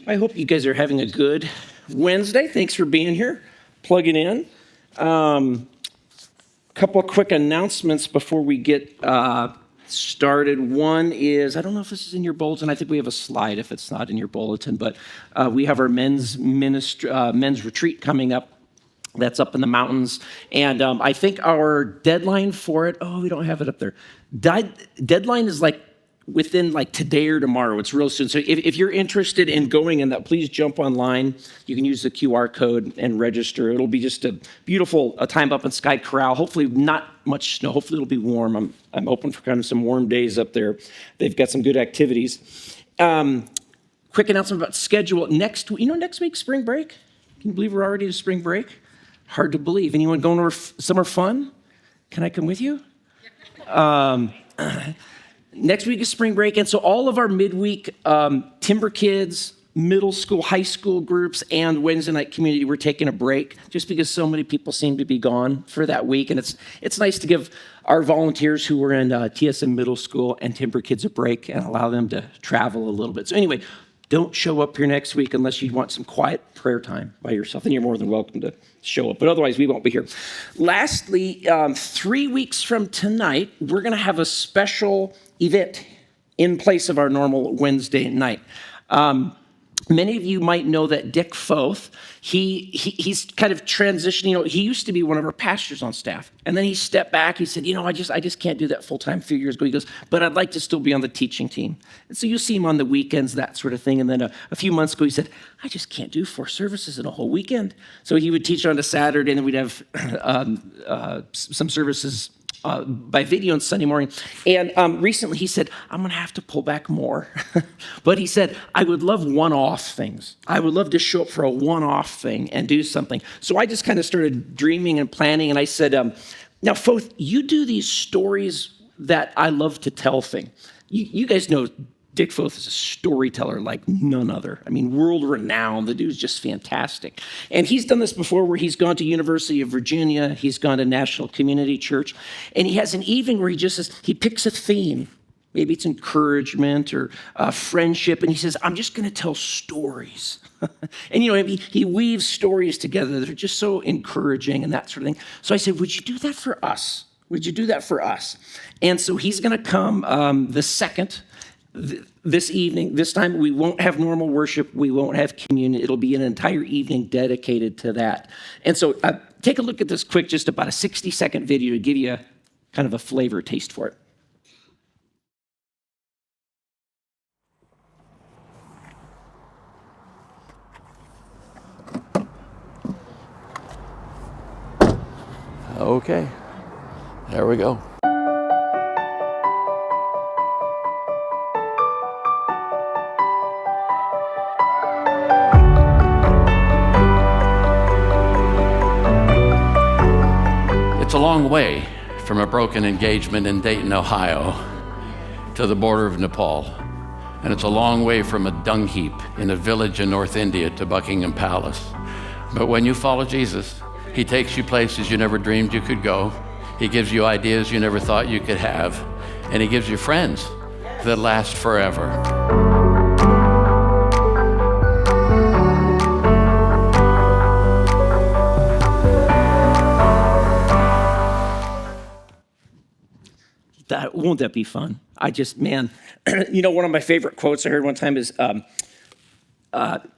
I hope you guys are having a good Wednesday. Thanks for being here, plugging in. Couple of quick announcements before we get started. One is, I don't know if this is in your bulletin. I think we have a slide if it's not in your bulletin, but we have our men's retreat coming up. That's up in the mountains. And I think our deadline for it, we don't have it up there. Deadline is within today or tomorrow. It's real soon. So if you're interested in going in that, please jump online. You can use the QR code and register. It'll be just a beautiful time up in Sky Corral. Hopefully not much snow. Hopefully it'll be warm. I'm hoping for kind of some warm days up there. They've got some good activities. Quick announcement about schedule. Next week, spring break. Can you believe we're already to spring break? Hard to believe. Anyone going to summer fun? Can I come with you? Next week is spring break, and so all of our midweek Timber Kids, middle school, high school groups, and Wednesday night community, we're taking a break just because so many people seem to be gone for that week, and it's nice to give our volunteers who were in TSM middle school and Timber Kids a break and allow them to travel a little bit. So anyway, don't show up here next week unless you want some quiet prayer time by yourself, and you're more than welcome to show up, but otherwise we won't be here. Lastly, 3 weeks from tonight, we're going to have a special event in place of our normal Wednesday night. Many of you might know that Dick Foth, he's kind of transitioning. He used to be one of our pastors on staff, and then he stepped back. He said, I just can't do that full-time a few years ago. He goes, but I'd like to still be on the teaching team. And so you see him on the weekends, that sort of thing. And then a few months ago, he said, I just can't do 4 services in a whole weekend. So he would teach on a Saturday, and then we'd have some services by video on Sunday morning. And recently he said, I'm going to have to pull back more. But he said, I would love one-off things. I would love to show up for a one-off thing and do something. So I just kind of started dreaming and planning. And I said, now, Foth, you do these stories that I love to tell thing. You guys know Dick Foth is a storyteller like none other. I mean, world-renowned. The dude's just fantastic. And he's done this before where he's gone to University of Virginia. He's gone to National Community Church. And he has an evening where he picks a theme. Maybe it's encouragement or friendship. And he says, I'm just going to tell stories. And, he weaves stories together that are just so encouraging and that sort of thing. So I said, would you do that for us? Would you do that for us? And so he's going to come the 2nd. This evening, this time we won't have normal worship, we won't have communion. It'll be an entire evening dedicated to that. And so take a look at this quick, just about a 60-second video to give you kind of a flavor taste for it. Okay, there we go. It's a long way from a broken engagement in Dayton, Ohio, to the border of Nepal. And it's a long way from a dung heap in a village in North India to Buckingham Palace. But when you follow Jesus, he takes you places you never dreamed you could go. He gives you ideas you never thought you could have. And he gives you friends that last forever. Won't that be fun? One of my favorite quotes I heard one time is,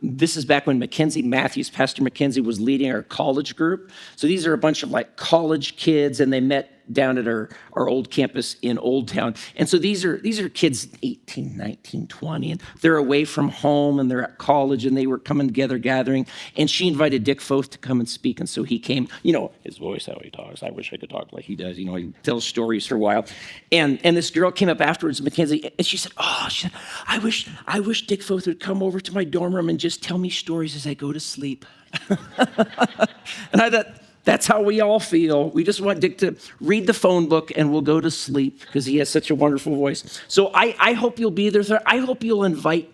this is back when Pastor Mackenzie was leading our college group. So these are a bunch of college kids, and they met down at our old campus in Old Town. And so these are kids 18, 19, 20, and they're away from home, and they're at college, and they were coming together, gathering. And she invited Dick Foth to come and speak, and so he came. His voice, how he talks. I wish I could talk like he does. He tells stories for a while. And this girl came up afterwards, Mackenzie, and she said, I wish Dick Foth would come over to my dorm room and just tell me stories as I go to sleep. And I thought, that's how we all feel. We just want Dick to read the phone book and we'll go to sleep because he has such a wonderful voice. So I hope you'll be there. I hope you'll invite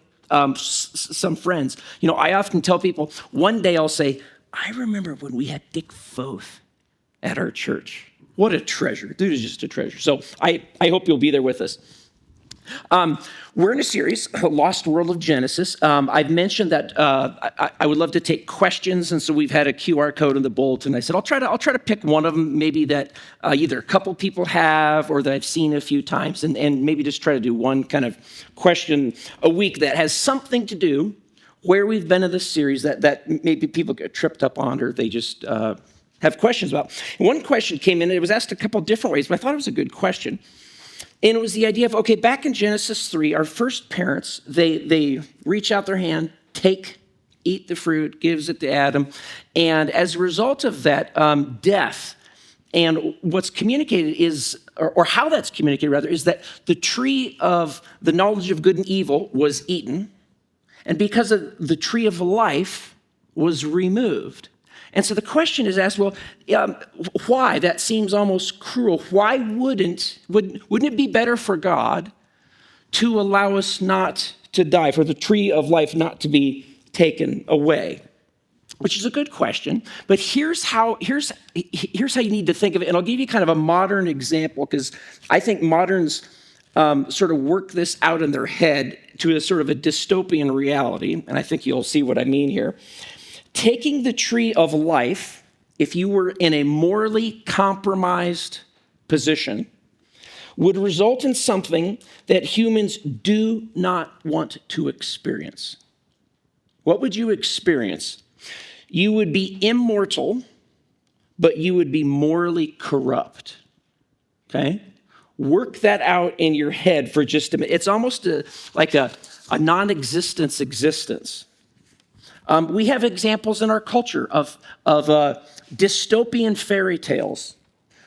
some friends. I often tell people, one day I'll say, I remember when we had Dick Foth at our church. What a treasure. Dude is just a treasure. So I hope you'll be there with us. We're in a series, Lost World of Genesis. I've mentioned that I would love to take questions, and so we've had a QR code in the bulletin. I said I'll try to pick one of them, maybe that either a couple people have or that I've seen a few times, and maybe just try to do one kind of question a week that has something to do where we've been in this series that maybe people get tripped up on or they just have questions about. And one question came in, and it was asked a couple different ways, but I thought it was a good question. And it was the idea of, okay, back in Genesis 3, our first parents, they reach out their hand, eat the fruit, gives it to Adam. And as a result of that, death, and what's communicated is, or how that's communicated rather, is that the tree of the knowledge of good and evil was eaten, and because of the tree of life was removed. And so the question is asked, well, why? That seems almost cruel. Why wouldn't it be better for God to allow us not to die, for the tree of life not to be taken away? Which is a good question, but here's how you need to think of it. And I'll give you kind of a modern example, because I think moderns sort of work this out in their head to a sort of a dystopian reality, and I think you'll see what I mean here. Taking the tree of life, if you were in a morally compromised position, would result in something that humans do not want to experience. What would you experience? You would be immortal, but you would be morally corrupt. Okay? Work that out in your head for just a minute. It's almost like a non-existence existence. We have examples in our culture of dystopian fairy tales.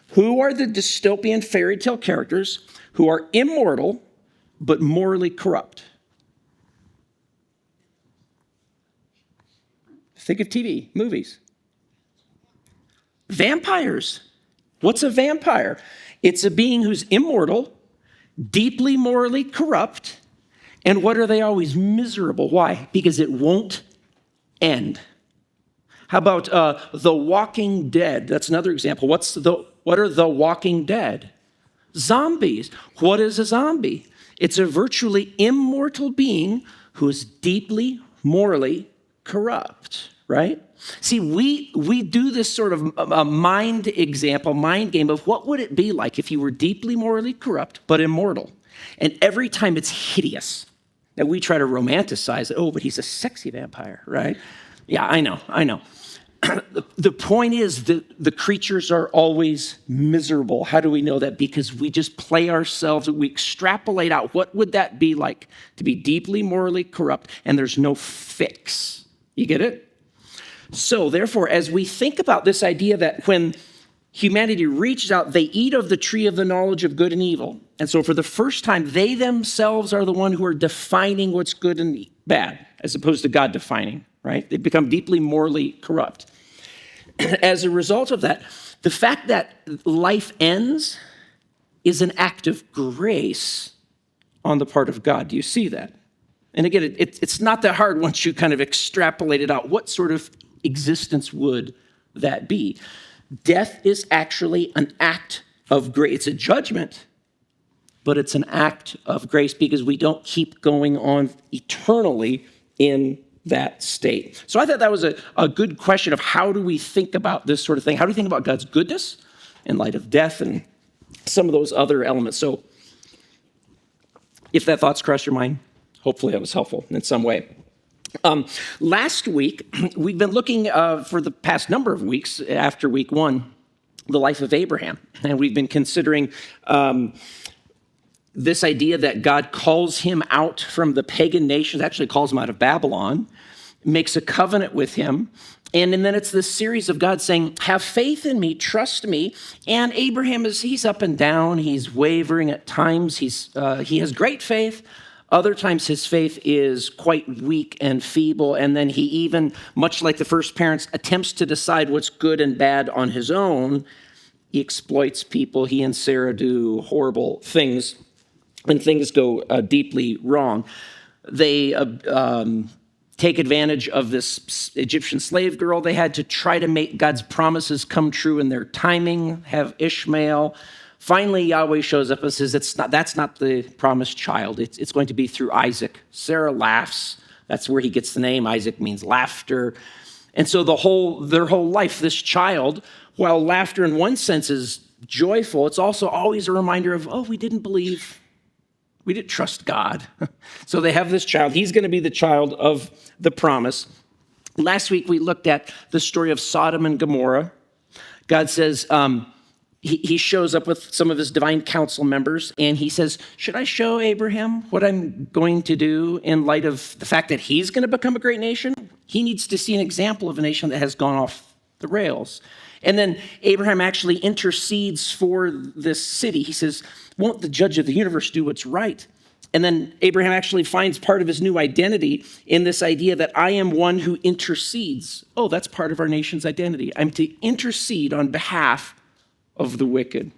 Who are the dystopian fairy tale characters who are immortal but morally corrupt? Think of TV, movies. Vampires. What's a vampire? It's a being who's immortal, deeply morally corrupt, and what are they always? Miserable. Why? Because it won't end. How about The Walking Dead? That's another example. What are The Walking Dead? Zombies. What is a zombie? It's a virtually immortal being who is deeply morally corrupt, right? See, we do this sort of a mind game of what would it be like if you were deeply morally corrupt but immortal. And every time it's hideous. Now, we try to romanticize it. Oh, but he's a sexy vampire, right? Yeah, I know. The point is that the creatures are always miserable. How do we know that? Because we just play ourselves, we extrapolate out what would that be like to be deeply morally corrupt, and there's no fix. You get it? So, therefore, as we think about this idea that when humanity reaches out, they eat of the tree of the knowledge of good and evil. And so for the first time, they themselves are the one who are defining what's good and bad, as opposed to God defining, right? They become deeply morally corrupt. As a result of that, the fact that life ends is an act of grace on the part of God. Do you see that? And again, it's not that hard once you kind of extrapolate it out. What sort of existence would that be? Death is actually an act of grace. It's a judgment, but it's an act of grace because we don't keep going on eternally in that state. So I thought that was a good question of how do we think about this sort of thing? How do we think about God's goodness in light of death and some of those other elements? So if that thought's crossed your mind, hopefully that was helpful in some way. Last week, we've been looking for the past number of weeks after week one, the life of Abraham. And we've been considering this idea that God calls him out from the pagan nations, actually calls him out of Babylon, makes a covenant with him. And then it's this series of God saying, have faith in me, trust me. And Abraham he's up and down, he's wavering at times, he has great faith. Other times his faith is quite weak and feeble, and then he even, much like the first parents, attempts to decide what's good and bad on his own. He exploits people. He and Sarah do horrible things, and things go deeply wrong. They take advantage of this Egyptian slave girl they had to try to make God's promises come true in their timing, have Ishmael, Finally, Yahweh shows up and says, that's not the promised child. It's going to be through Isaac. Sarah laughs. That's where he gets the name. Isaac means laughter. And so their whole life, this child, while laughter in one sense is joyful, it's also always a reminder of, oh, we didn't believe. We didn't trust God. So they have this child. He's going to be the child of the promise. Last week, we looked at the story of Sodom and Gomorrah. God says, he shows up with some of his divine council members, and he says, should I show Abraham what I'm going to do in light of the fact that he's going to become a great nation? He needs to see an example of a nation that has gone off the rails. And then Abraham actually intercedes for this city. He says, won't the judge of the universe do what's right? And then Abraham actually finds part of his new identity in this idea that I am one who intercedes. Oh, that's part of our nation's identity. I'm to intercede on behalf of the wicked,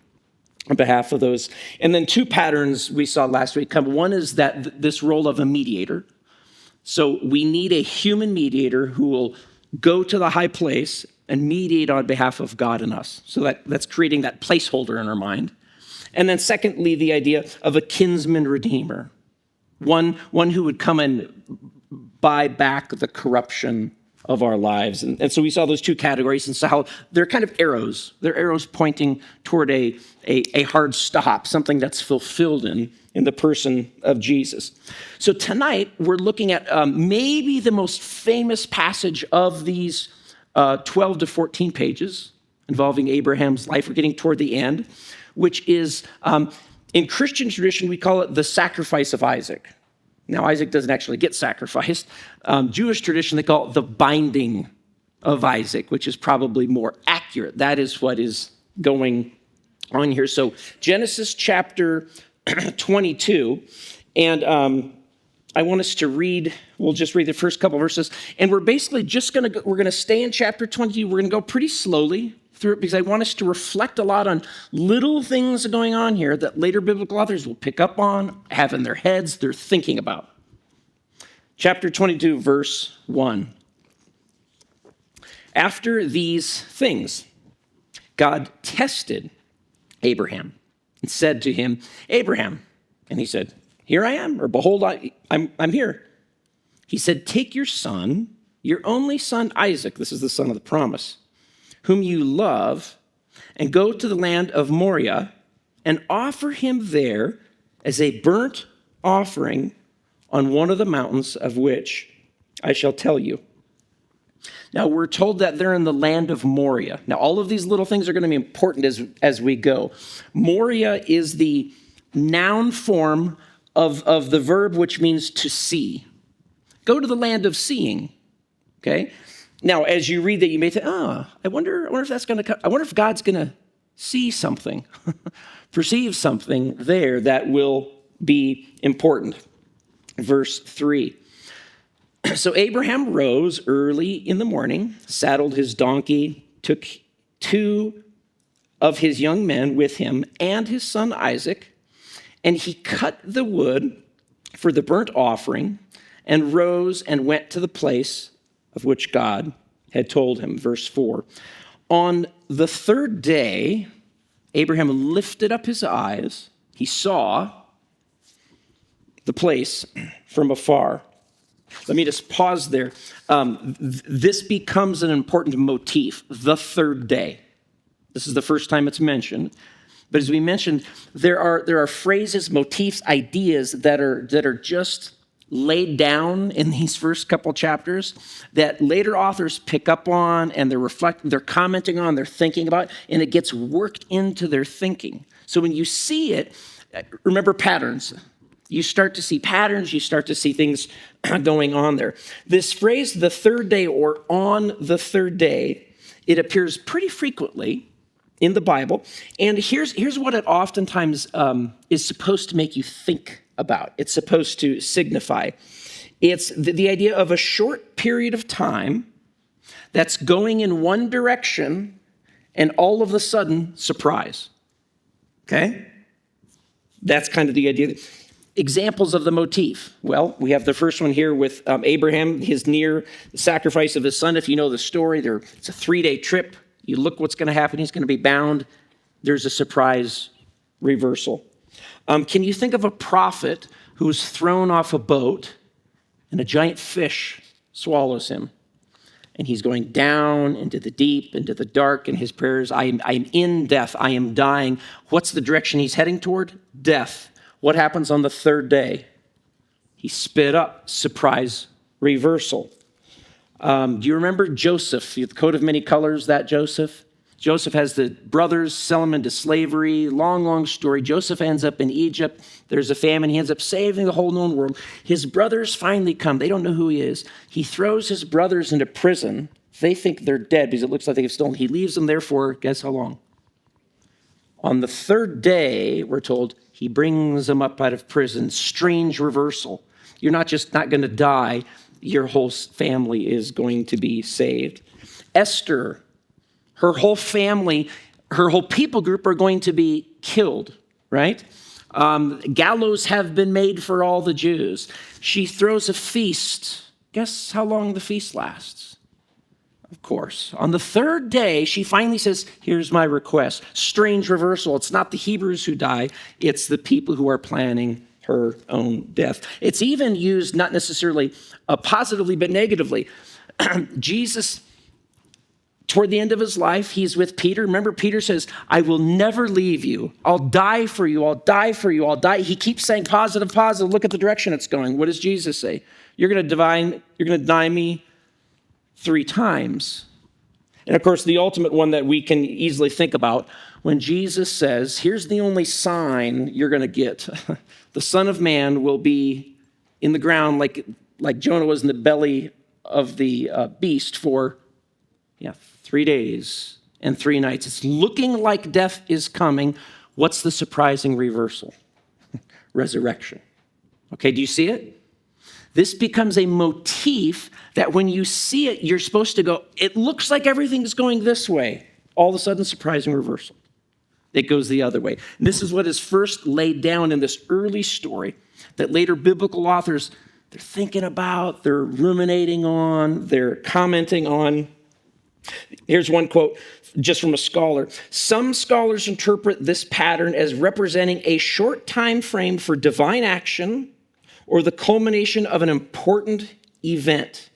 on behalf of those. And then two patterns we saw last week come. One is that this role of a mediator. So we need a human mediator who will go to the high place and mediate on behalf of God and us. So that's creating that placeholder in our mind. And then secondly, the idea of a kinsman redeemer, one who would come and buy back the corruption of our lives. And so we saw those two categories and saw how they're kind of arrows. They're arrows pointing toward a hard stop, something that's fulfilled in the person of Jesus. So tonight, we're looking at maybe the most famous passage of these 12 to 14 pages involving Abraham's life. We're getting toward the end, which is, in Christian tradition, we call it the sacrifice of Isaac. Now, Isaac doesn't actually get sacrificed. Jewish tradition, they call it the binding of Isaac, which is probably more accurate. That is what is going on here. So Genesis chapter 22, and I want us to read, we'll just read the first couple verses, and we're basically just we're going to stay in chapter 22. We're going to go pretty slowly through it because I want us to reflect a lot on little things going on here that later biblical authors will pick up on, have in their heads, they're thinking about. Chapter 22, verse 1. After these things, God tested Abraham and said to him, Abraham, and he said, here I am, or behold, I'm here. He said, take your son, your only son Isaac, this is the son of the promise, whom you love, and go to the land of Moriah and offer him there as a burnt offering on one of the mountains of which I shall tell you. Now, we're told that they're in the land of Moriah. Now, all of these little things are going to be important as we go. Moriah is the noun form of the verb which means to see. Go to the land of seeing, okay? Now, as you read that, you may think, I wonder if that's going to come. I wonder if God's going to see something, perceive something there that will be important. Verse 3. So Abraham rose early in the morning, saddled his donkey, took two of his young men with him and his son Isaac, and he cut the wood for the burnt offering and rose and went to the place of which God had told him. Verse 4. On the third day, Abraham lifted up his eyes. He saw the place from afar. Let me just pause there. This becomes an important motif, the third day. This is the first time it's mentioned. But as we mentioned, there are phrases, motifs, ideas that are just laid down in these first couple chapters that later authors pick up on and they're commenting on, they're thinking about, and it gets worked into their thinking. So when you see it, remember patterns. You start to see patterns, you start to see things going on there. This phrase, the third day or on the third day, it appears pretty frequently in the Bible. And here's what it oftentimes is supposed to make you think about. It's supposed to signify. It's the idea of a short period of time that's going in one direction and all of a sudden, surprise. Okay? That's kind of the idea. Examples of the motif. Well, we have the first one here with Abraham, his near sacrifice of his son. If you know the story, it's a 3-day trip. You look what's going to happen. He's going to be bound. There's a surprise reversal. Can you think of a prophet who was thrown off a boat and a giant fish swallows him? And he's going down into the deep, into the dark, and his prayers, I am in death, I am dying. What's the direction he's heading toward? Death. What happens on the third day? He spit up, surprise reversal. Do you remember Joseph, the coat of many colors, that Joseph? Joseph has the brothers sell him into slavery. Long story. Joseph ends up in Egypt. There's a famine. He ends up saving the whole known world. His brothers finally come. They don't know who he is. He throws his brothers into prison. They think they're dead because it looks like they've stolen. He leaves them there for, guess how long? On the third day, we're told, he brings them up out of prison. Strange reversal. You're not just not going to die. Your whole family is going to be saved. Esther, her whole family, her whole people group are going to be killed, right? Gallows have been made for all the Jews. She throws a feast. Guess how long the feast lasts? Of course. On the third day, she finally says, here's my request. Strange reversal. It's not the Hebrews who die. It's the people who are planning her own death. It's even used not necessarily positively, but negatively. Jesus, toward the end of his life, he's with Peter. Remember, Peter says, I will never leave you. I'll die for you. I'll die for you. I'll die. He keeps saying positive. Look at the direction it's going. What does Jesus say? You're going to deny me 3 times. And of course, the ultimate one that we can easily think about, when Jesus says, here's the only sign you're going to get. The Son of Man will be in the ground like Jonah was in the belly of the beast for 3 days and 3 nights. It's looking like death is coming. What's the surprising reversal? Resurrection. Okay, do you see it? This becomes a motif that when you see it, you're supposed to go, it looks like everything's going this way. All of a sudden, surprising reversal. It goes the other way. And this is what is first laid down in this early story that later biblical authors, they're thinking about, they're ruminating on, they're commenting on. Here's one quote just from a scholar. Some scholars interpret this pattern as representing a short time frame for divine action or the culmination of an important event.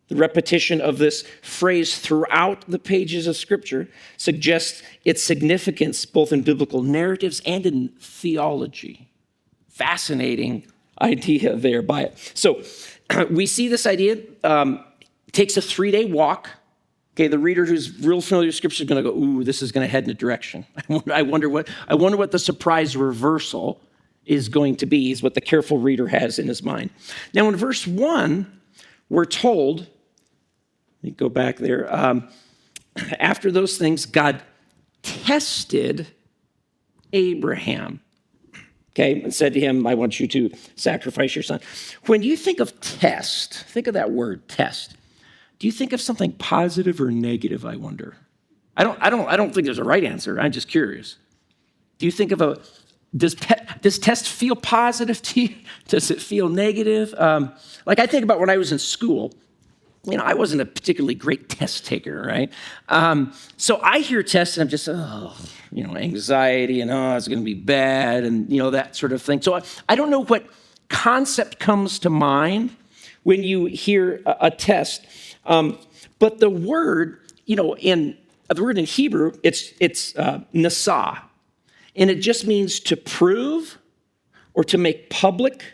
The repetition of this phrase throughout the pages of Scripture suggests its significance both in biblical narratives and in theology. Fascinating idea there by it. So we see this idea takes a 3-day walk. Okay, the reader who's real familiar with Scripture is going to go, ooh, this is going to head in a direction. I wonder what the surprise reversal is going to be, is what the careful reader has in his mind. Now, in verse 1, we're told, let me go back there. After those things, God tested Abraham, okay, and said to him, I want you to sacrifice your son. When you think of test, think of that word, test. Do you think of something positive or negative, I wonder? I don't think there's a right answer. I'm just curious. Do you think of does test feel positive to you? Does it feel negative? Like I think about when I was in school, I wasn't a particularly great test taker, right? So I hear test and I'm just, anxiety and, it's going to be bad and, that sort of thing. So I don't know what concept comes to mind when you hear a test. But the word, in Hebrew, it's nasa. And it just means to prove or to make public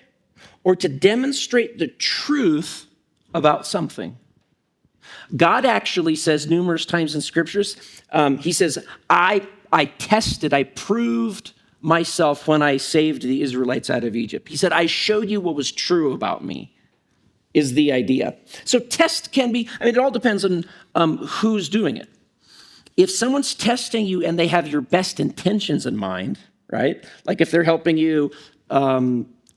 or to demonstrate the truth about something. God actually says numerous times in scriptures, he says, I tested, I proved myself when I saved the Israelites out of Egypt. He said, I showed you what was true about me, is the idea. So test can be, it all depends on who's doing it. If someone's testing you and they have your best intentions in mind, right? Like if they're helping you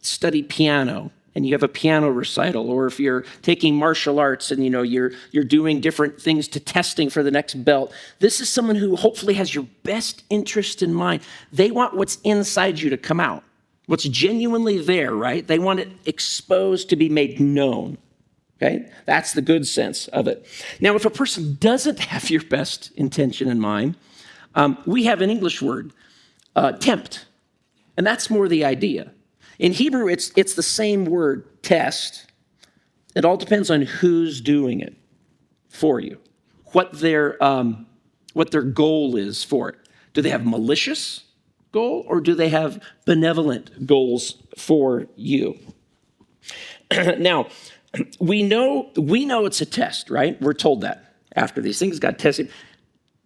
study piano and you have a piano recital, or if you're taking martial arts and you're doing different things to testing for the next belt, this is someone who hopefully has your best interest in mind. They want what's inside you to come out, what's genuinely there, right? They want it exposed to be made known. Okay, that's the good sense of it. Now, if a person doesn't have your best intention in mind, we have an English word, tempt. And that's more the idea. In Hebrew, it's the same word, test. It all depends on who's doing it for you, what their goal is for it. Do they have malicious goal or do they have benevolent goals for you? Now, we know it's a test, right? We're told that after these things got tested.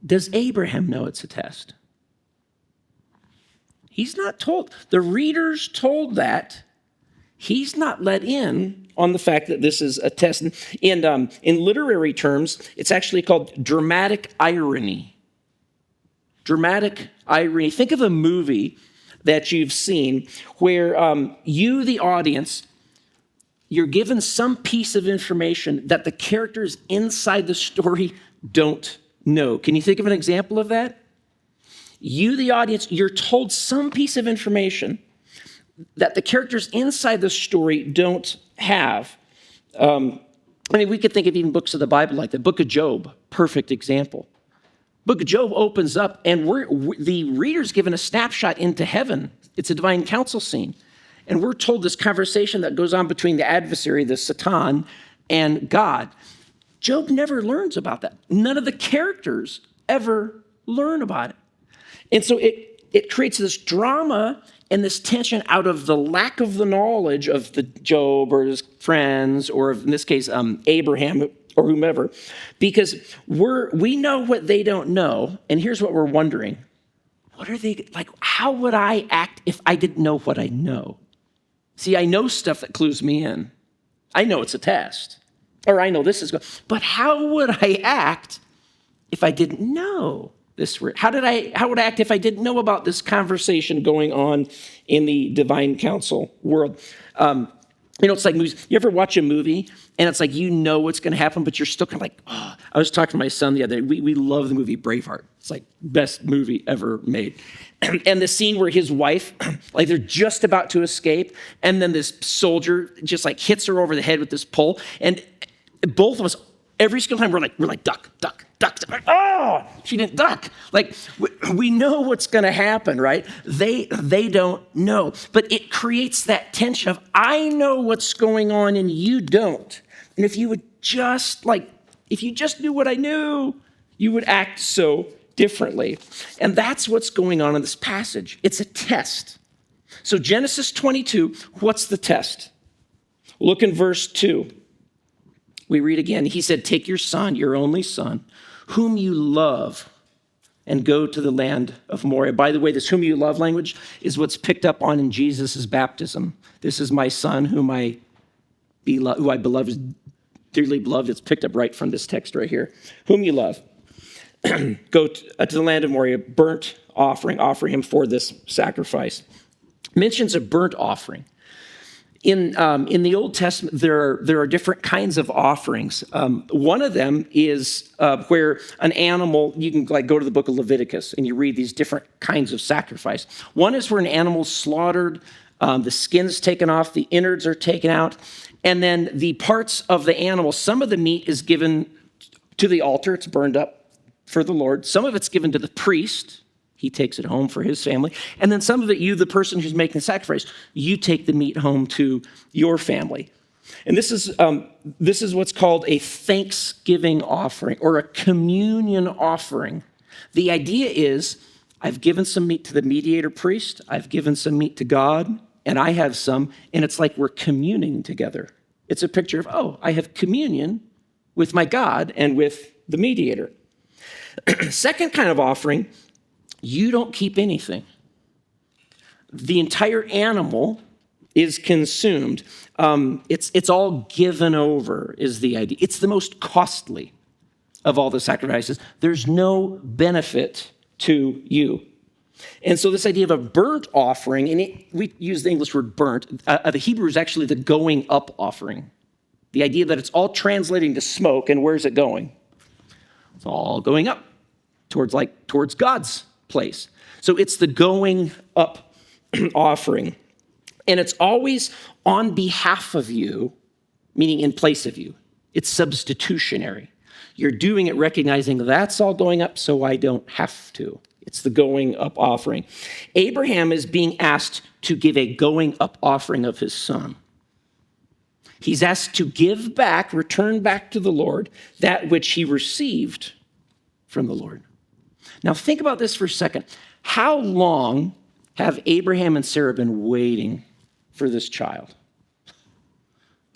Does Abraham know it's a test? He's not told. The reader's told that. He's not let in on the fact that this is a test. And in literary terms, it's actually called dramatic irony. Dramatic irony. Think of a movie that you've seen where you, the audience, you're given some piece of information that the characters inside the story don't know. Can you think of an example of that? You, the audience, you're told some piece of information that the characters inside the story don't have. We could think of even books of the Bible like the Book of Job, perfect example. Book of Job opens up and the reader's given a snapshot into heaven. It's a divine council scene. And we're told this conversation that goes on between the adversary, the Satan, and God. Job never learns about that. None of the characters ever learn about it. And so it creates this drama and this tension out of the lack of the knowledge of the Job or his friends, or in this case, Abraham or whomever, because we know what they don't know. And here's what we're wondering. What are they like? How would I act if I didn't know what I know? See, I know stuff that clues me in. I know it's a test, or I know this is good. But how would I act if I didn't know this? How would I act if I didn't know about this conversation going on in the divine council world? It's like movies. You ever watch a movie and it's like you know what's going to happen, but you're still kind of like, oh. I was talking to my son the other day. We love the movie Braveheart. It's like best movie ever made. And the scene where his wife, like they're just about to escape, and then this soldier just like hits her over the head with this pole, and both of us, every single time we're like duck, duck, duck. Like, oh, she didn't duck. Like we know what's going to happen, right? They don't know, but it creates that tension of I know what's going on and you don't. And if you just knew what I knew, you would act so differently. And that's what's going on in this passage. It's a test. So Genesis 22, what's the test? Look in verse 2. We read again. He said, take your son, your only son, whom you love, and go to the land of Moriah. By the way, this whom you love language is what's picked up on in Jesus' baptism. This is my son who I beloved, dearly beloved. It's picked up right from this text right here. Whom you love. Go to the land of Moriah, burnt offering, offer him for this sacrifice. Mentions a burnt offering. In the Old Testament, there are different kinds of offerings. One of them is where an animal, you can go to the book of Leviticus and you read these different kinds of sacrifice. One is where an animal's slaughtered, the skin's taken off, the innards are taken out, and then the parts of the animal, some of the meat is given to the altar, it's burned up for the Lord. Some of it's given to the priest. He takes it home for his family. And then some of it, you, the person who's making the sacrifice, you take the meat home to your family. And this is what's called a thanksgiving offering or a communion offering. The idea is, I've given some meat to the mediator priest, I've given some meat to God, and I have some, and it's like we're communing together. It's a picture of, I have communion with my God and with the mediator. Second kind of offering, you don't keep anything. The entire animal is consumed. It's all given over is the idea. It's the most costly of all the sacrifices. There's no benefit to you. And so this idea of a burnt offering, and we use the English word burnt. The Hebrew is actually the going up offering. The idea that it's all translating to smoke, and where's it going? It's all going up towards God's place. So it's the going up offering. And it's always on behalf of you, meaning in place of you. It's substitutionary. You're doing it recognizing that's all going up so I don't have to. It's the going up offering. Abraham is being asked to give a going up offering of his son. He's asked to give back, return back to the Lord, that which he received from the Lord. Now think about this for a second. How long have Abraham and Sarah been waiting for this child?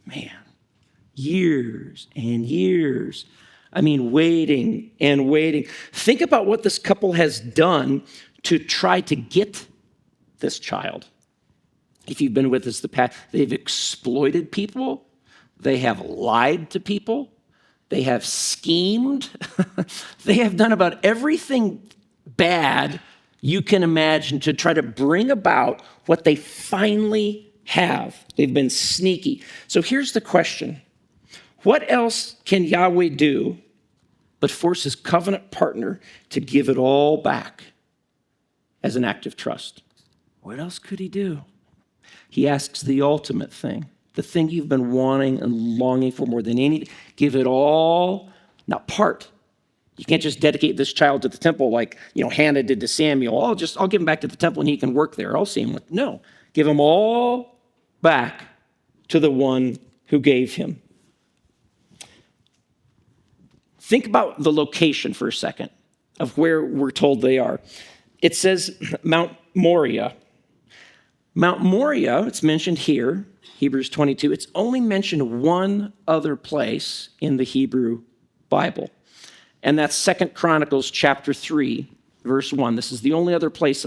Man, years and years. I mean, waiting and waiting. Think about what this couple has done to try to get this child. If you've been with us the past, they've exploited people. They have lied to people. They have schemed. They have done about everything bad you can imagine to try to bring about what they finally have. They've been sneaky. So here's the question. What else can Yahweh do but force his covenant partner to give it all back as an act of trust? What else could he do? He asks the ultimate thing, the thing you've been wanting and longing for more than anything. Give it all, not part. You can't just dedicate this child to the temple like, Hannah did to Samuel. I'll give him back to the temple and he can work there. I'll see him. No, give him all back to the one who gave him. Think about the location for a second of where we're told they are. It says Mount Moriah. Mount Moriah, it's mentioned here, Hebrews 22. It's only mentioned one other place in the Hebrew Bible, and that's 2 Chronicles chapter 3, verse 1. This is the only other place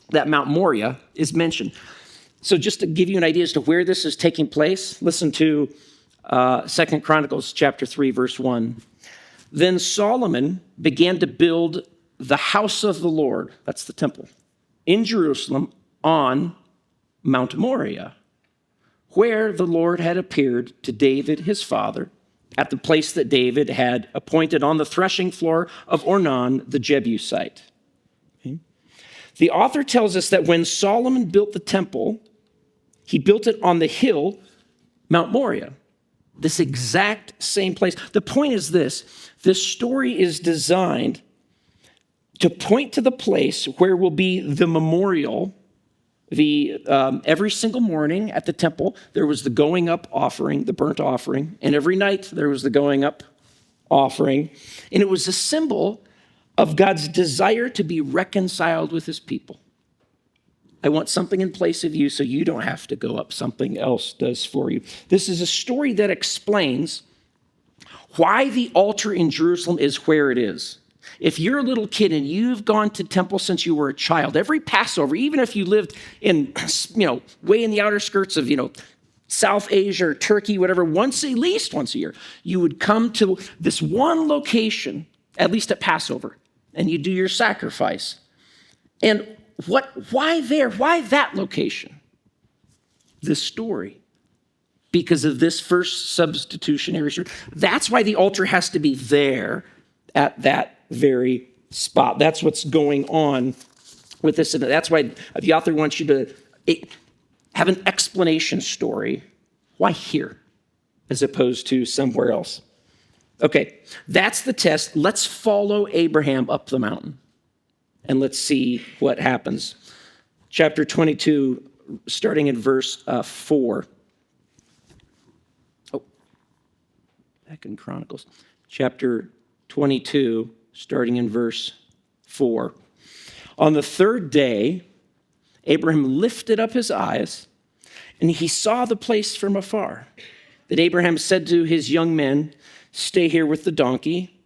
that Mount Moriah is mentioned. So just to give you an idea as to where this is taking place, listen to 2 Chronicles chapter 3, verse 1. Then Solomon began to build the house of the Lord, that's the temple, in Jerusalem on Mount Moriah, where the Lord had appeared to David his father at the place that David had appointed on the threshing floor of Ornan the Jebusite. Okay. The author tells us that when Solomon built the temple, he built it on the hill, Mount Moriah. This exact same place. The point is this story is designed to point to the place where will be the memorial. Every single morning at the temple, there was the going up offering, the burnt offering, and every night there was the going up offering. And it was a symbol of God's desire to be reconciled with his people. I want something in place of you so you don't have to go up. Something else does for you. This is a story that explains why the altar in Jerusalem is where it is. If you're a little kid and you've gone to temple since you were a child, every Passover, even if you lived in, way in the outer skirts of, South Asia or Turkey, whatever, at least once a year, you would come to this one location, at least at Passover, and you do your sacrifice. And why there? Why that location? This story. Because of this first substitutionary story. That's why the altar has to be there at that very spot. That's what's going on with this. And that's why the author wants you to have an explanation story. Why here as opposed to somewhere else? Okay, that's the test. Let's follow Abraham up the mountain and let's see what happens. Chapter 22, starting in verse 4. Back in Chronicles. Chapter 22, starting in verse 4. On the third day, Abraham lifted up his eyes, and he saw the place from afar. Then Abraham said to his young men, "Stay here with the donkey.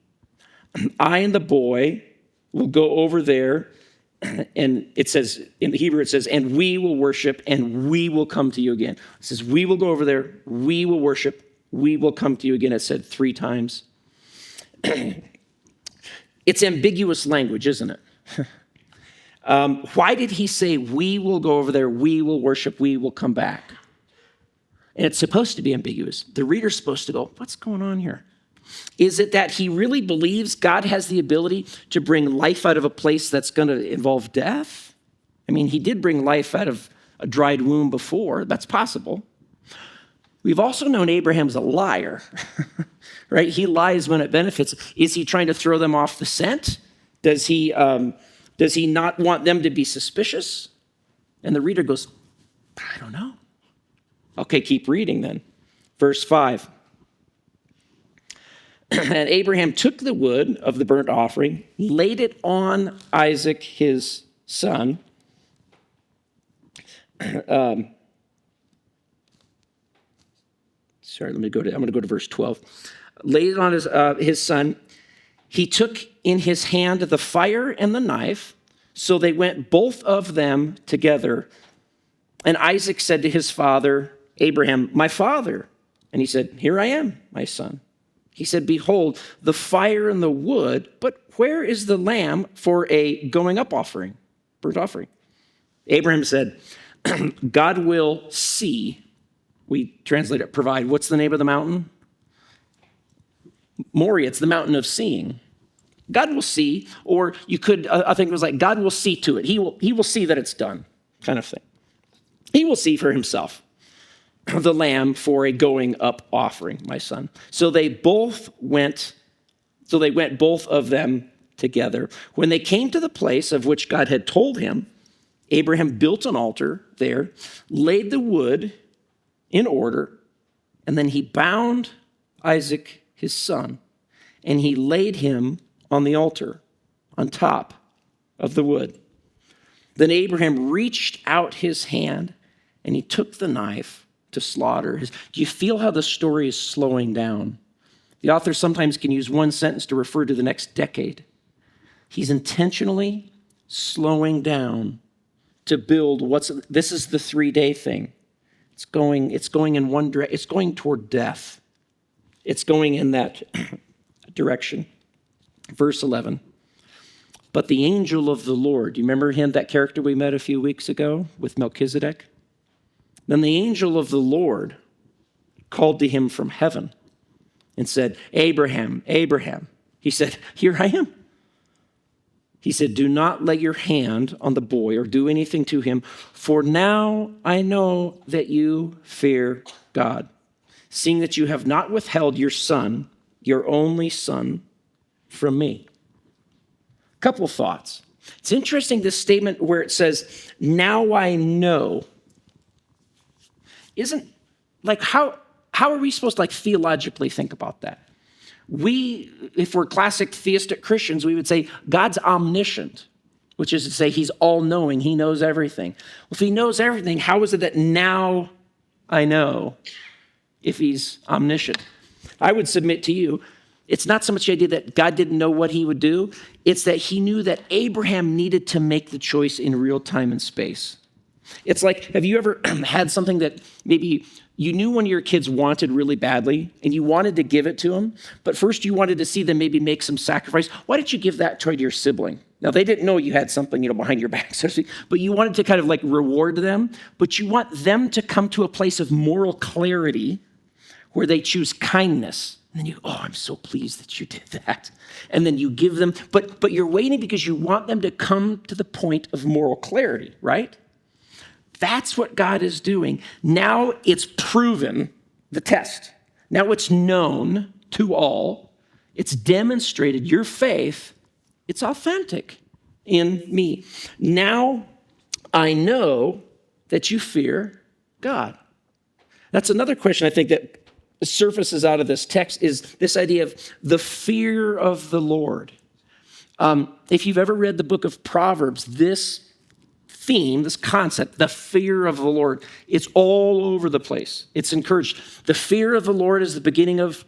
I and the boy will go over there." And it says, in the Hebrew, it says, "And we will worship, and we will come to you again." It says, we will go over there, we will worship, we will come to you again. It said 3 times. It's ambiguous language, isn't it? Why did he say, we will go over there, we will worship, we will come back? And it's supposed to be ambiguous. The reader's supposed to go, what's going on here? Is it that he really believes God has the ability to bring life out of a place that's going to involve death? I mean, he did bring life out of a dried womb before. That's possible. We've also known Abraham's a liar, right? He lies when it benefits. Is he trying to throw them off the scent? Does he not want them to be suspicious? And the reader goes, I don't know. Okay, keep reading then. Verse 5. And Abraham took the wood of the burnt offering, laid it on Isaac, his son. I'm going to go to verse 12. Laid it on his son. He took in his hand the fire and the knife, so they went both of them together. And Isaac said to his father, Abraham, my father. And he said, here I am, my son. He said, behold, the fire and the wood, but where is the lamb for a going up offering, burnt offering? Abraham said, God will see. We translate it, provide. What's the name of the mountain? Moriah, it's the mountain of seeing. God will see, or you could, I think it was like, God will see to it. He will see that it's done, kind of thing. He will see for himself the lamb for a going up offering, my son. So they both went both of them together. When they came to the place of which God had told him, Abraham built an altar there, laid the wood in order, and then he bound Isaac, his son, and he laid him on the altar on top of the wood. Then Abraham reached out his hand and he took the knife to slaughter. Do you feel how the story is slowing down? The author sometimes can use one sentence to refer to the next decade. He's intentionally slowing down to build this is the 3-day thing. It's going in one direction. It's going toward death. It's going in that direction. Verse 11. But the angel of the Lord, do you remember him, that character we met a few weeks ago with Melchizedek? Then the angel of the Lord called to him from heaven and said, Abraham, Abraham. He said, here I am. He said, do not lay your hand on the boy or do anything to him, for now I know that you fear God, seeing that you have not withheld your son, your only son, from me. Couple thoughts. It's interesting, this statement where it says, now I know. Isn't, like, how are we supposed to, like, theologically think about that? If we're classic theistic Christians, we would say God's omniscient, which is to say he's all-knowing, he knows everything. Well, if he knows everything, how is it that now I know if he's omniscient? I would submit to you, it's not so much the idea that God didn't know what he would do, it's that he knew that Abraham needed to make the choice in real time and space. It's like, have you ever had something that maybe you knew one of your kids wanted really badly and you wanted to give it to them, but first you wanted to see them maybe make some sacrifice? Why didn't you give that to your sibling? Now, they didn't know you had something, behind your back, so to speak, but you wanted to kind of like reward them, but you want them to come to a place of moral clarity where they choose kindness. And then I'm so pleased that you did that. And then you give them, but you're waiting because you want them to come to the point of moral clarity, right? That's what God is doing. Now it's proven, the test. Now it's known to all. It's demonstrated, your faith, it's authentic in me. Now I know that you fear God. That's another question I think that surfaces out of this text is this idea of the fear of the Lord. If you've ever read the book of Proverbs, this theme, this concept, the fear of the Lord, it's all over the place. It's encouraged. The fear of the Lord is the beginning of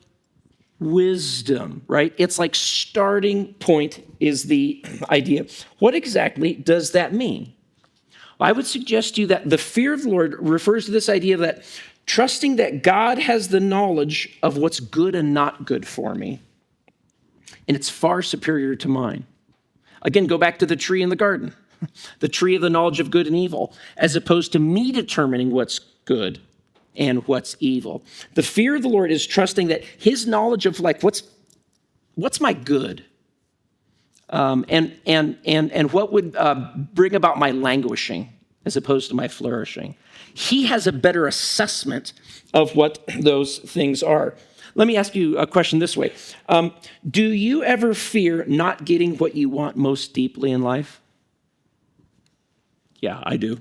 wisdom, right? It's like starting point is the idea. What exactly does that mean? I would suggest to you that the fear of the Lord refers to this idea that trusting that God has the knowledge of what's good and not good for me, and it's far superior to mine. Again, go back to the tree in the garden, the tree of the knowledge of good and evil, as opposed to me determining what's good and what's evil. The fear of the Lord is trusting that his knowledge of like what's my good, and what would bring about my languishing as opposed to my flourishing. He has a better assessment of what those things are. Let me ask you a question this way. Do you ever fear not getting what you want most deeply in life? Yeah, I do.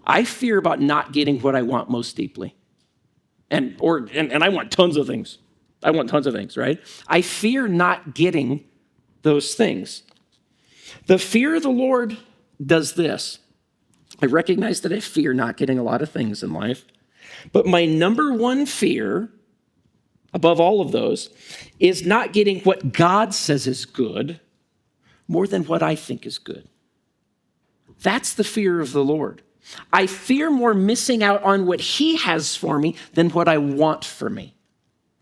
I fear about not getting what I want most deeply. And I want tons of things. I want tons of things, right? I fear not getting those things. The fear of the Lord does this. I recognize that I fear not getting a lot of things in life, but my number one fear, above all of those, is not getting what God says is good more than what I think is good. That's the fear of the Lord. I fear more missing out on what he has for me than what I want for me.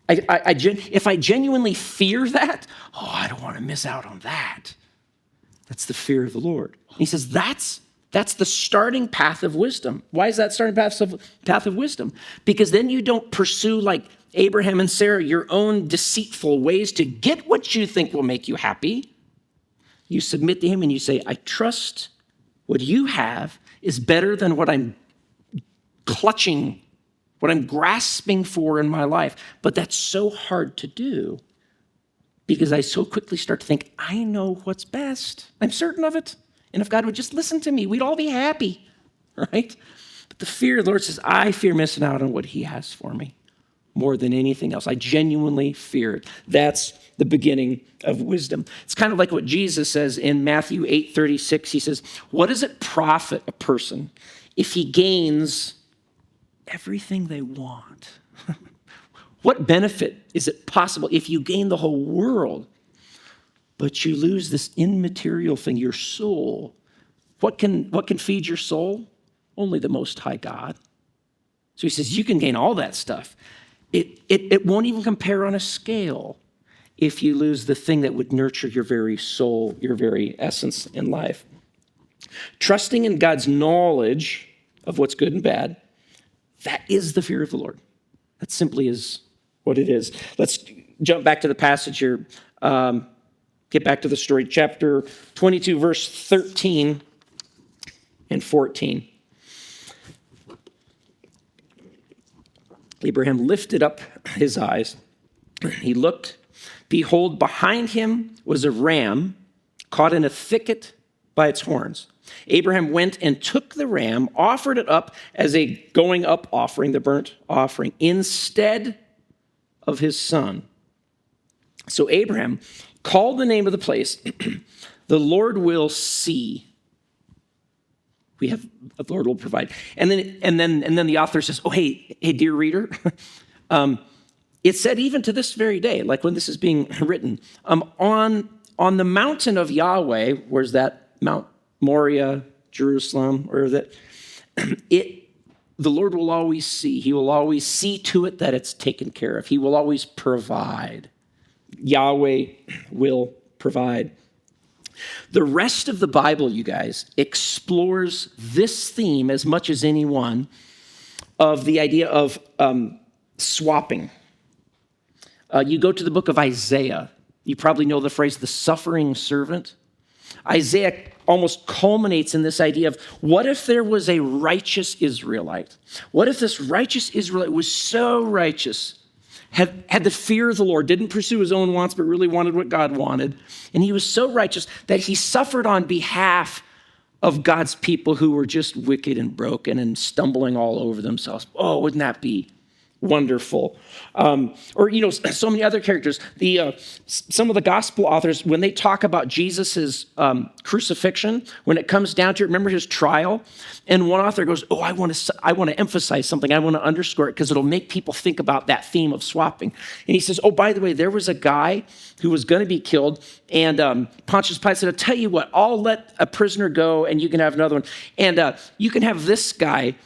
If I genuinely fear that, I don't want to miss out on that. That's the fear of the Lord. And he says that's the starting path of wisdom. Why is that starting path of wisdom? Because then you don't pursue, like Abraham and Sarah, your own deceitful ways to get what you think will make you happy. You submit to him and you say, I trust what you have is better than what I'm clutching, what I'm grasping for in my life. But that's so hard to do because I so quickly start to think, I know what's best. I'm certain of it. And if God would just listen to me, we'd all be happy, right? But the fear of the Lord says, I fear missing out on what he has for me more than anything else. I genuinely fear it. That's the beginning of wisdom. It's kind of like what Jesus says in Matthew 8:36. He says, what does it profit a person if he gains everything they want? What benefit is it possible if you gain the whole world, but you lose this immaterial thing, your soul? What can feed your soul? Only the Most High God. So he says, you can gain all that stuff. It won't even compare on a scale if you lose the thing that would nurture your very soul, your very essence in life. Trusting in God's knowledge of what's good and bad, that is the fear of the Lord. That simply is what it is. Let's jump back to the passage here. Get back to the story. Chapter 22, verse 13 and 14. Abraham lifted up his eyes. He looked. Behold, behind him was a ram caught in a thicket by its horns. Abraham went and took the ram, offered it up as a going up offering, the burnt offering, instead of his son. So Abraham called the name of the place, the Lord will see. The Lord will provide. And then the author says, hey, dear reader, it said even to this very day, like when this is being written, on the mountain of Yahweh, where's that? Mount Moriah, Jerusalem, or that the Lord will always see. He will always see to it that it's taken care of. He will always provide. Yahweh will provide. The rest of the Bible, you guys, explores this theme as much as any one of the idea of swapping. You go to the book of Isaiah. You probably know the phrase, the suffering servant. Isaiah almost culminates in this idea of what if there was a righteous Israelite? What if this righteous Israelite was so righteous, had the fear of the Lord, didn't pursue his own wants, but really wanted what God wanted. And he was so righteous that he suffered on behalf of God's people who were just wicked and broken and stumbling all over themselves. Oh, wouldn't that be wonderful? Or, so many other characters. Some of the gospel authors, when they talk about Jesus's crucifixion, when it comes down to it, remember his trial? And one author goes, I want to emphasize something. I want to underscore it because it'll make people think about that theme of swapping. And he says, by the way, there was a guy who was going to be killed. And Pontius Pilate said, I'll tell you what, I'll let a prisoner go and you can have another one. And you can have this guy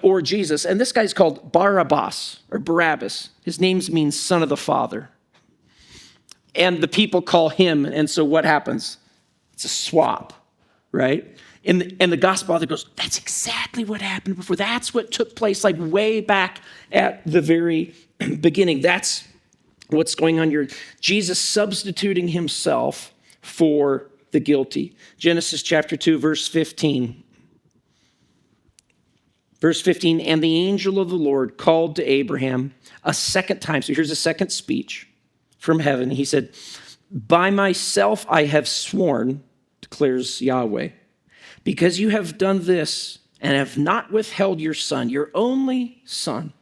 or Jesus. And this guy's called Barabbas or Barabbas. His name means son of the Father. And the people call him. And so what happens? It's a swap, right? And the gospel author goes, that's exactly what happened before. That's what took place like way back at the very beginning. That's what's going on here. Jesus substituting himself for the guilty. Genesis chapter 2, verse 15. Verse 15, and the angel of the Lord called to Abraham a second time. So here's a second speech from heaven. He said, by myself I have sworn, declares Yahweh, because you have done this and have not withheld your son, your only son,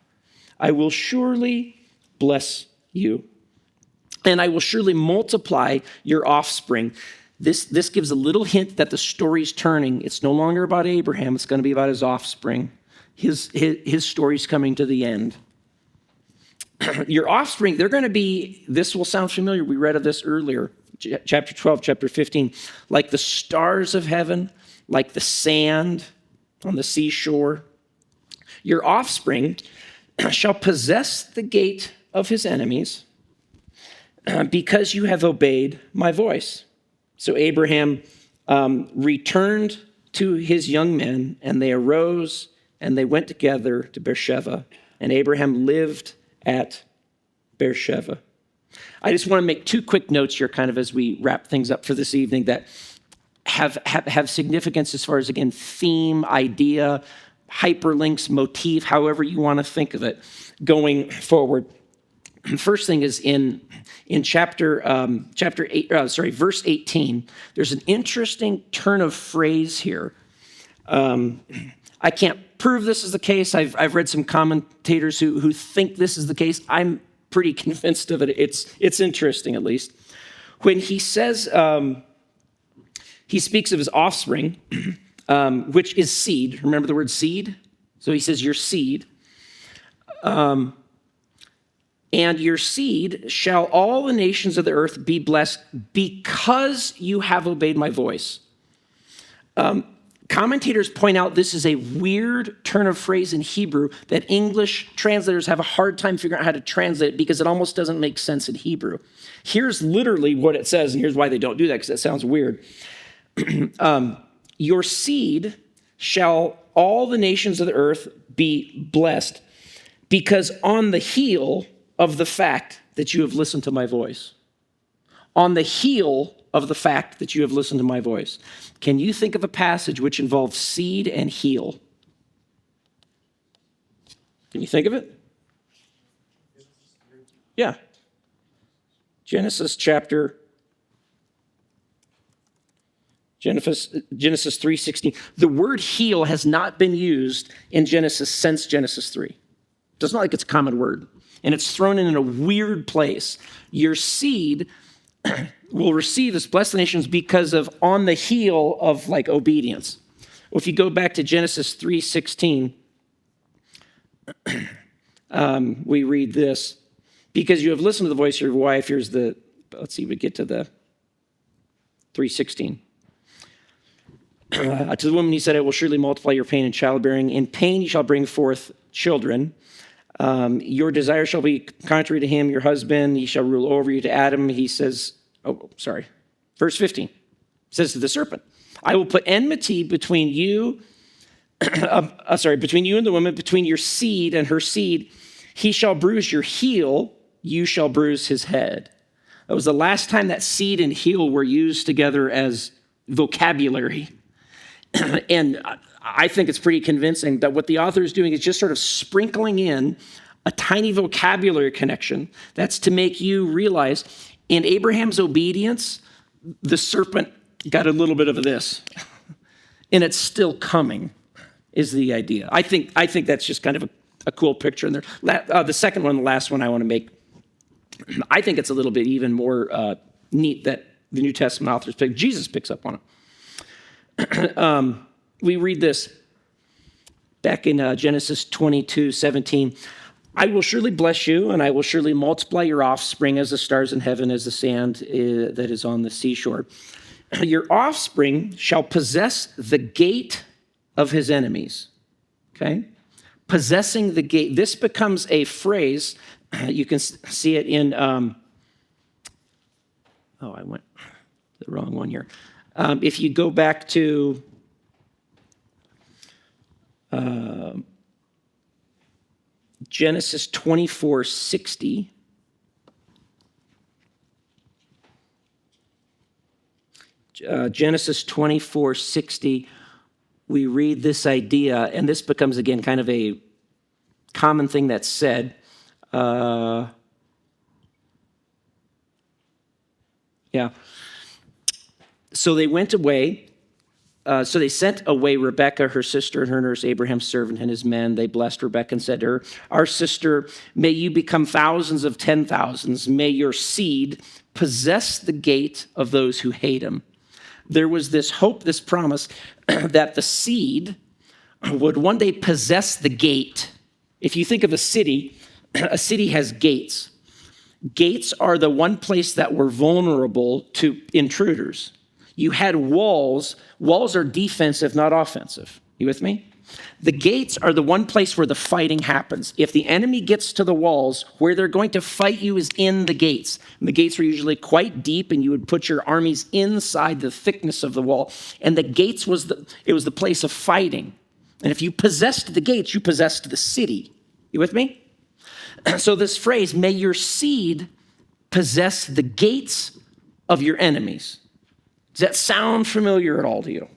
I will surely bless you, and I will surely multiply your offspring. This gives a little hint that the story's turning. It's no longer about Abraham. It's going to be about his offspring. His story's coming to the end. Your offspring, they're going to be, this will sound familiar. We read of this earlier, chapter 12, chapter 15, like the stars of heaven, like the sand on the seashore. Your offspring shall possess the gate of his enemies because you have obeyed my voice. So Abraham returned to his young men, and they arose and they went together to Beersheba, and Abraham lived at Beersheba. I just want to make two quick notes here kind of as we wrap things up for this evening that have significance as far as, again, theme, idea, hyperlinks, motif, however you want to think of it going forward. First thing is in verse 18, there's an interesting turn of phrase here. I can't prove this is the case. I've read some commentators who think this is the case. I'm pretty convinced of it. It's interesting, at least. When he says, he speaks of his offspring, which is seed. Remember the word seed? So he says, your seed. And your seed shall all the nations of the earth be blessed because you have obeyed my voice. Commentators point out this is a weird turn of phrase in Hebrew that English translators have a hard time figuring out how to translate it because it almost doesn't make sense in Hebrew. Here's literally what it says, and here's why they don't do that, because that sounds weird. Your seed shall all the nations of the earth be blessed because on the heel of the fact that you have listened to my voice. On the heel of the fact that you have listened to my voice. Can you think of a passage which involves seed and heel? Can you think of it? Yeah. Genesis 3:16. The word heel has not been used in Genesis since Genesis 3. It's not like it's a common word. And it's thrown in a weird place. Your seed will receive this, bless the nations, because of on the heel of like obedience. Well, if you go back to Genesis 3:16, we read this. Because you have listened to the voice of your wife, here's the, let's see, we get to the 3:16. To the woman he said, I will surely multiply your pain in childbearing. In pain you shall bring forth children. Your desire shall be contrary to him, your husband, he shall rule over you. To Adam, he says, verse 15, says to the serpent, I will put enmity between you, between you and the woman, between your seed and her seed. He shall bruise your heel, you shall bruise his head. That was the last time that seed and heel were used together as vocabulary. And I think it's pretty convincing that what the author is doing is just sort of sprinkling in a tiny vocabulary connection that's to make you realize in Abraham's obedience, the serpent got a little bit of this, and it's still coming, is the idea. I think that's just kind of a cool picture in there. The second one, the last one I want to make, I think it's a little bit even more neat that the New Testament authors pick. Jesus picks up on it. We read this back in Genesis 22:17. I will surely bless you, and I will surely multiply your offspring as the stars in heaven, as the sand that is on the seashore. Your offspring shall possess the gate of his enemies. Okay? Possessing the gate. This becomes a phrase. You can see it in, I went the wrong one here. If you go back to Genesis 24:60, Genesis 24:60, we read this idea, and this becomes, again, kind of a common thing that's said. So they went away. So they sent away Rebekah, her sister, and her nurse, Abraham's servant, and his men. They blessed Rebekah and said to her, "Our sister, may you become thousands of 10,000s. May your seed possess the gate of those who hate him." There was this hope, this promise that the seed would one day possess the gate. If you think of a city has gates. Gates are the one place that were vulnerable to intruders. You had walls. Walls are defensive, not offensive. You with me? The gates are the one place where the fighting happens. If the enemy gets to the walls, where they're going to fight you is in the gates. And the gates were usually quite deep, and you would put your armies inside the thickness of the wall. And the gates was the place of fighting. And if you possessed the gates, you possessed the city. You with me? So this phrase, may your seed possess the gates of your enemies. Does that sound familiar at all to you?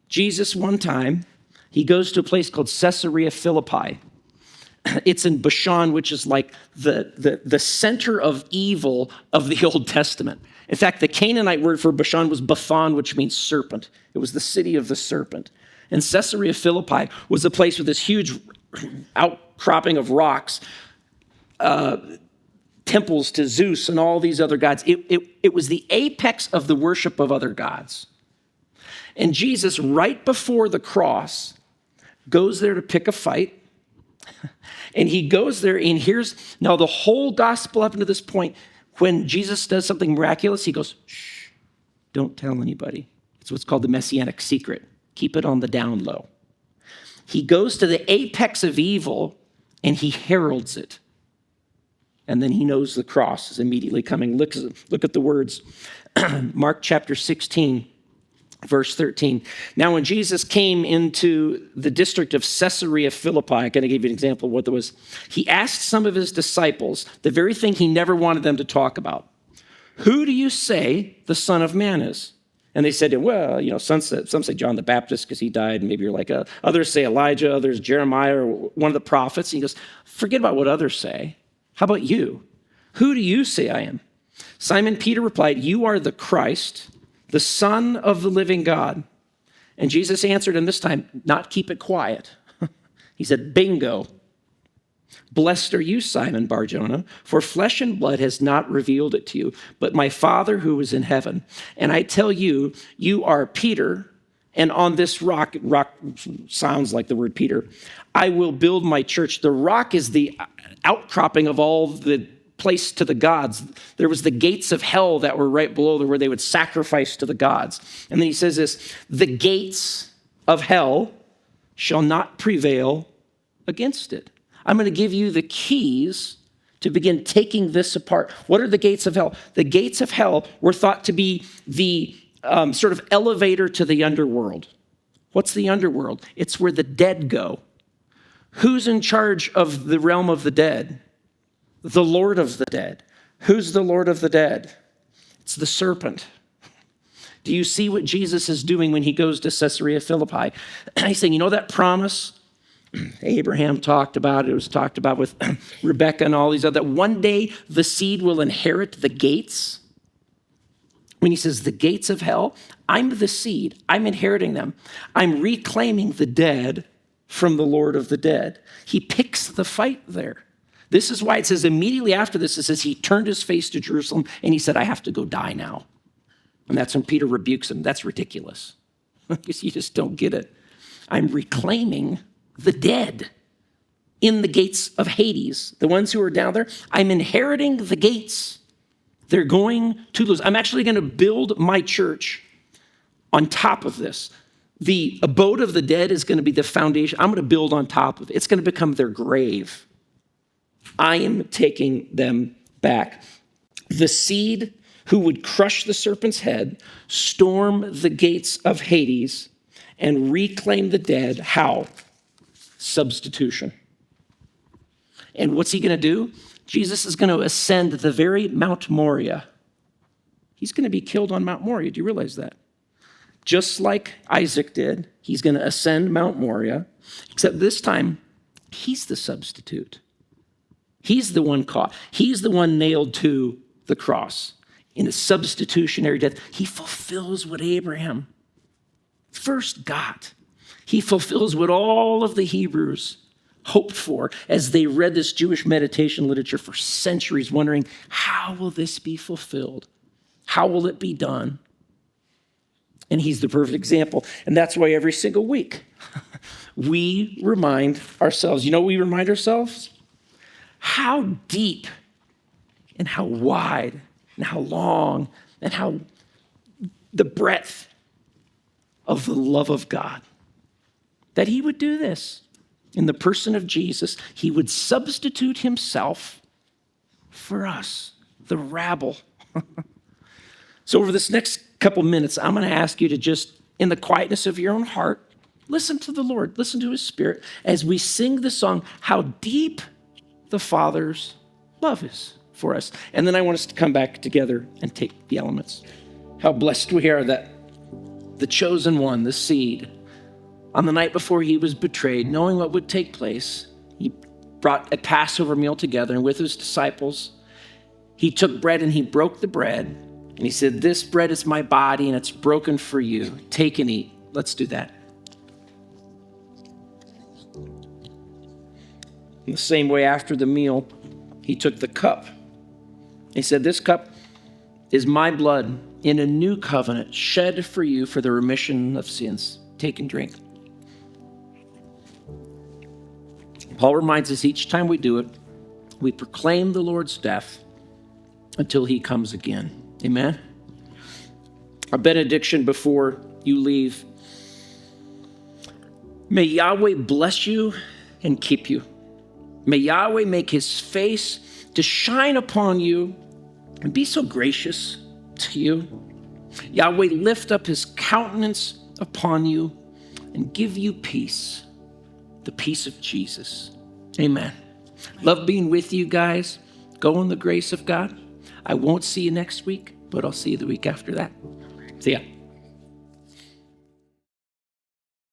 Jesus, one time, he goes to a place called Caesarea Philippi. It's in Bashan, which is like the center of evil of the Old Testament. In fact, the Canaanite word for Bashan was Bathan, which means serpent. It was the city of the serpent. And Caesarea Philippi was a place with this huge outcropping of rocks, temples to Zeus and all these other gods. It was the apex of the worship of other gods. And Jesus, right before the cross, goes there to pick a fight. And he goes there and here's, now the whole gospel up to this point, when Jesus does something miraculous, he goes, shh, don't tell anybody. It's what's called the messianic secret. Keep it on the down low. He goes to the apex of evil and he heralds it. And then he knows the cross is immediately coming. Look at the words. Mark chapter 16, verse 13. Now, when Jesus came into the district of Caesarea Philippi, I'm going to give you an example of what there was. He asked some of his disciples the very thing he never wanted them to talk about. Who do you say the Son of Man is? And they said to him, well, some say John the Baptist because he died, and maybe you're like others say Elijah, others Jeremiah, or one of the prophets. And he goes, forget about what others say. How about you? Who do you say I am? Simon Peter replied, you are the Christ, the Son of the living God. And Jesus answered him this time, not keep it quiet. He said, bingo. Blessed are you, Simon Bar-Jonah, for flesh and blood has not revealed it to you, but my Father who is in heaven. And I tell you, you are Peter, and on this rock sounds like the word Peter, I will build my church. The rock is the outcropping of all the place to the gods. There was the gates of hell that were right below there where they would sacrifice to the gods. And then he says this, the gates of hell shall not prevail against it. I'm going to give you the keys to begin taking this apart. What are the gates of hell? The gates of hell were thought to be the sort of elevator to the underworld. What's the underworld? It's where the dead go. Who's in charge of the realm of the dead? The Lord of the dead. Who's the Lord of the dead? It's the serpent. Do you see what Jesus is doing when he goes to Caesarea Philippi? He's saying, you know that promise Abraham talked about, it was talked about with Rebekah and all these other, that one day the seed will inherit the gates. When he says the gates of hell, I'm the seed, I'm inheriting them. I'm reclaiming the dead from the Lord of the dead. He picks the fight there. This is why it says immediately after this, it says he turned his face to Jerusalem and he said, I have to go die now. And that's when Peter rebukes him. That's ridiculous. You just don't get it. I'm reclaiming the dead in the gates of Hades, the ones who are down there. I'm inheriting the gates. They're going to lose. I'm actually going to build my church on top of this. The abode of the dead is going to be the foundation. I'm going to build on top of it. It's going to become their grave. I am taking them back. The seed who would crush the serpent's head, storm the gates of Hades, and reclaim the dead. How? Substitution. And what's he going to do? Jesus is going to ascend the very Mount Moriah. He's going to be killed on Mount Moriah. Do you realize that? Just like Isaac did, he's going to ascend Mount Moriah, except this time, he's the substitute. He's the one caught. He's the one nailed to the cross in a substitutionary death. He fulfills what Abraham first got. He fulfills what all of the Hebrews hoped for as they read this Jewish meditation literature for centuries, wondering, how will this be fulfilled? How will it be done? And he's the perfect example. And that's why every single week we remind ourselves, you know what we remind ourselves? How deep and how wide and how long and how the breadth of the love of God. That he would do this in the person of Jesus. He would substitute himself for us, the rabble. So over this next couple minutes, I'm going to ask you to just, in the quietness of your own heart, listen to the Lord, listen to his Spirit as we sing the song, How Deep the Father's Love Is for Us. And then I want us to come back together and take the elements. How blessed we are that the chosen one, the seed, on the night before he was betrayed, knowing what would take place, he brought a Passover meal together, and with his disciples, he took bread and he broke the bread, and he said, this bread is my body and it's broken for you. Take and eat. Let's do that. In the same way, after the meal, he took the cup. He said, this cup is my blood in a new covenant shed for you for the remission of sins. Take and drink. Paul reminds us each time we do it, we proclaim the Lord's death until he comes again. Amen? A benediction before you leave. May Yahweh bless you and keep you. May Yahweh make his face to shine upon you and be so gracious to you. Yahweh lift up his countenance upon you and give you peace, the peace of Jesus. Amen. Love being with you guys. Go in the grace of God. I won't see you next week, but I'll see you the week after that. See ya.